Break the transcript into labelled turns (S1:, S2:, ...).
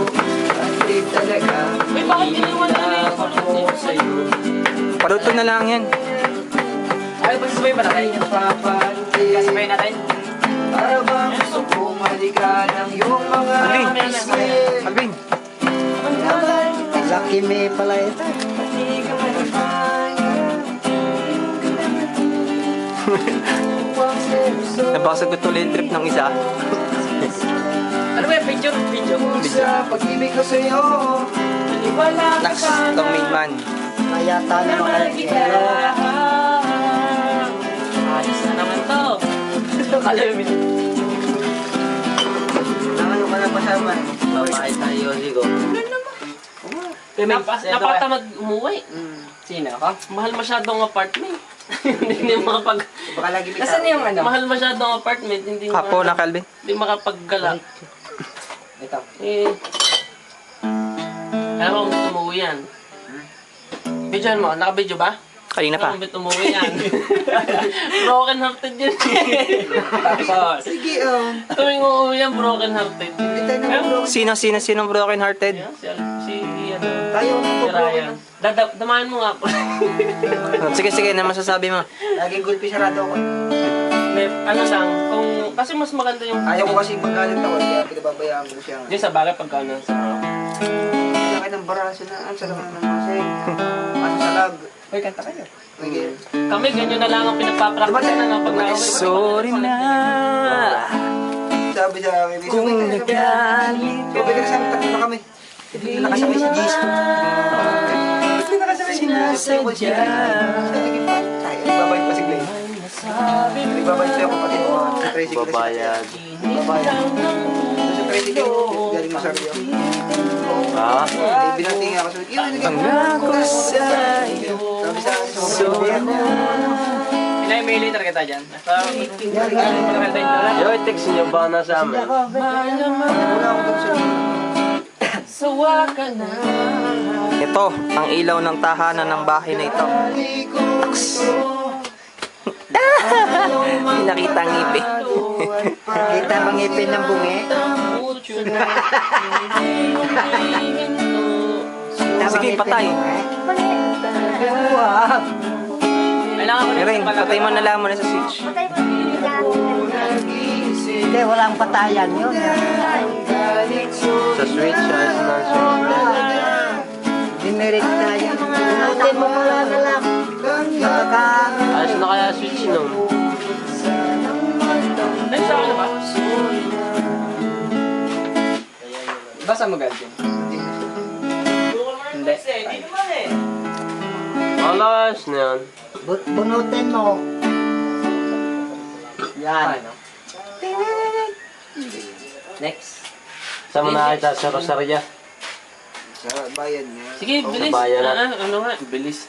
S1: Hindi talaga.
S2: Uy, bakit iniwan na rin
S1: ako sa'yo.
S3: Paruto na lang yan.
S2: Ay, pasasabay ba natin? Kasabay natin?
S1: Para bang gusto kong maligan ang iyong mga
S3: Alvin!
S1: pisngi.
S3: Alvin!
S1: Lucky me pala ito.
S3: Nabasagot ulit yung trip ng isa.
S2: Ano ba yung picture? Video?
S1: Sa pag-ibig ko sa'yo.
S3: Naks, itong main man.
S1: Kaya tayo makakero.
S2: Ayos na naman to. Kalamin.
S1: Ano ka na pasama?
S2: Babae tayo, Zigo. Napatamad umuwi.
S1: Sino ako?
S2: Mahal masyadong apartment. Hindi makapag...
S1: Baka lagi may Nasaan yung ano?
S2: Mahal masyadong apartment. Hindi
S3: Kapo na, Calvin.
S2: Hindi makapaggala.
S1: Ito.
S2: Eh... Alam mo kung umuwi yan. Videoan mo. Naka-video ba?
S3: Kanina pa.
S2: Kung umuwi yan. Broken hearted yan. Tapos.
S1: Sige,
S2: Tuwing umuwi yan, broken hearted.
S1: Hindi tayo naman
S3: Sinong broken hearted?
S2: Si ano.
S1: Tayo
S2: Si Ryan. Damahan mo nga po.
S3: Sige, na masasabi mo.
S1: Laging gulpi sarado ako.
S2: Ano lang, kung... Kasi mas maganda yung...
S1: Ayaw ko kasi magalit ako, kaya pinababayaan ko siya.
S2: Di sa bagay pagka ano.
S1: Laki ng baraso na, ang sarap na ng masay. Ano sa lag? Uy, kanta kayo. Okay.
S2: Kami, ganyan na lang ang pinagpapractice na nga pag nakawin.
S3: Sorry na.
S1: Sabi sa akin,
S3: Kung nagalit.
S1: sabi ka sa akin, tatlo na kami. Hindi na nakasabay si Jesus. Hindi na nakasabay si Jesus.
S3: Sinasadya.
S1: Sabi pa, tayo, nagbabayad pa si Glenn. Nagbabayad siya kapatid mo. Sa tricycle.
S2: Babayad.
S1: Babayad. Sa tricycle, galing mo sa Rio.
S2: Ha?
S1: Binating ako. Sabi, yun,
S3: Pangako sa'yo.
S1: sabi sa akin,
S3: Sorry na.
S2: Ilan may later kita dyan?
S4: Yo, text niyo ba na sa amin?
S1: wala ako dun sa
S2: Sawa ka na.
S3: Ito, ang ilaw ng tahanan ng bahay na ito. Taks. Hindi nakita ang ngipin.
S1: Kita mga ngipin ng bungi.
S3: Sige, patay.
S1: Wow.
S2: Kailangan ko
S3: Ring, patay mo na lang muna sa switch.
S1: Hindi, walang patayan yun.
S4: Sa switch, ayos na switch.
S1: Dinirit tayo. Natin mo pala na lang.
S4: Ayos na kaya switch nun.
S2: Nasa ako na ba?
S1: Basa mo ganyan.
S2: Hindi. Hindi naman eh.
S4: Ayos na yan.
S1: Bunutin mo. Yan.
S2: Next.
S4: Saan mo nakita sa Rosaria?
S1: Sa bayan niya.
S2: Sige, bilis.
S4: Sa bayan na.
S2: Ano nga? Bilis.